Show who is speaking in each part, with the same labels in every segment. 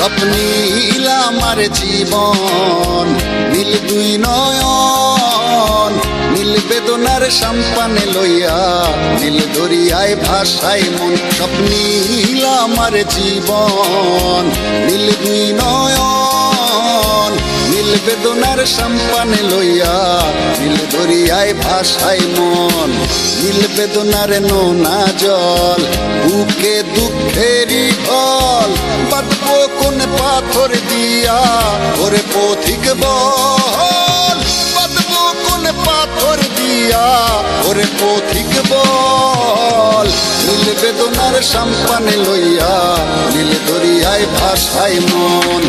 Speaker 1: স্বপ্নীল আমার জীবন, নীল দুই নয়ন, নীল বেদনার সম্পানে লইয়া, নীল দরিয়ায় ভাসায় মন। স্বপ্নীল আমার জীবন, নীল দুই নয়ন, নীল বেদনার সম্পানে লইয়া, নীল দরিয়ায় ভাসায় মন। নীল বেদনার নোনা জল, বুকে দুঃখেরই ঢল, বাঁধবো কোন পাথর দিয়া, ওরে পথিক বল, বাঁধবো কোন পাথর দিয়া, ওরে পথিক বল। নীল বেদনার সম্পানে লইয়া, নীল দরিয়ায় ভাসায় মন।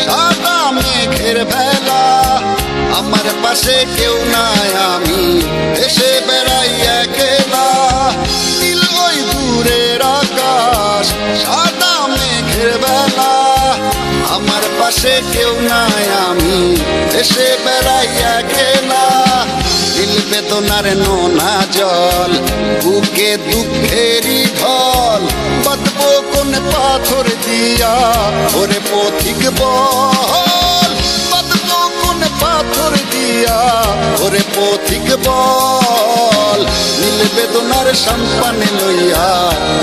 Speaker 1: সাদা মেঘের ভেলা, আমার পাশে কেউ নাই, আমি এসে বেড়াই একলা। নীল ওই দূরের আকাশ, সাদা মেঘের বেলা, আমার পাশে কেউ নাই, আমি এসে বেড়াই একলা। নীল বেদনার নোনা জল, বুকে দুঃখেরই ঢল, বাঁধবো কোন পাথর দিয়া, ওরে পথিক বল, বাঁধবো কোন পাথর দিয়া, ওরে পথিক বল। নীল বেদনার সম্পানে লইয়া,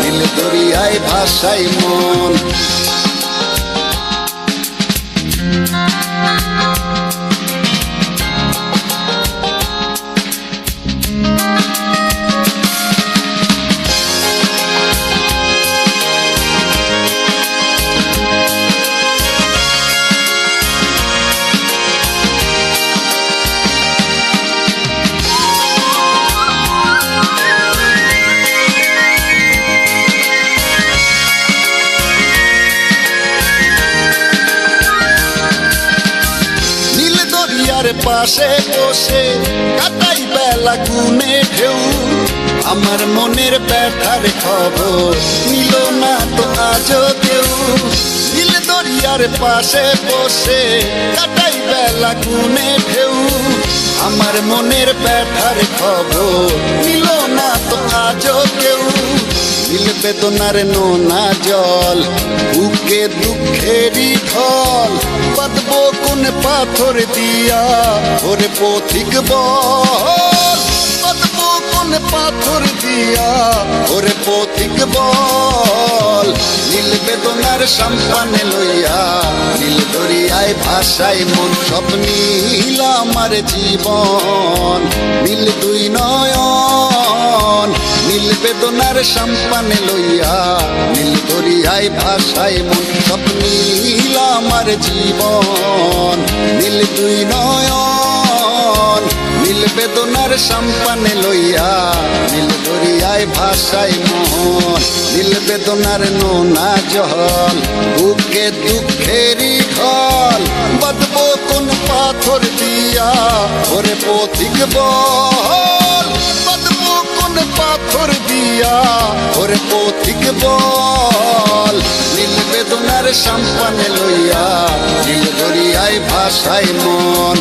Speaker 1: নীল দরিয়ায় ভাসায় মন। পাশে বসে কাটাই বেলা গুনে ঢেউ, আমার মনের ব্যথার খবর নিল না তো আজও কেউ। নীল দরিয়ার পাশে বসে কাটাই বেলা গুনে ঢেউ, আমার মনের ব্যথার খবর নিল না তো আজও কেউ। নীল বেদনার নোনা জল, বুকে দুঃখেরই ঢল, বাঁধবো কোন পাথর দিয়া, ওরে পথিক বল, বাঁধবো কোন পাথর দিয়া, ওরে পথিক বল। নীল বেদনার সম্পানে লইয়া, নীল দরিয়ায় ভাসায় মন। স্বপ্নীল আমার জীবন, নীল দুই নয়ন, নীল বেদনার সম্পানে লইয়া, নীল দরিয়ায় ভাসায় মন। স্বপ্নীল আমার জীবন, নীল দুই নয়ন, নীল বেদনার সম্পানে লইয়া, নীল দরিয়ায় ভাসায় মন। নীল বেদনার নোনা জল, বুকে দুঃখেরই ঢল, বাঁধবো কোন পাথর দিয়া, ওরে পথিক বল, বাঁধবো কোন পাথর দিয়া, ওরে পথিক বল। নীল বেদনার সম্পানে লইয়া, নীল দরিয়ায় ভাসায় মন।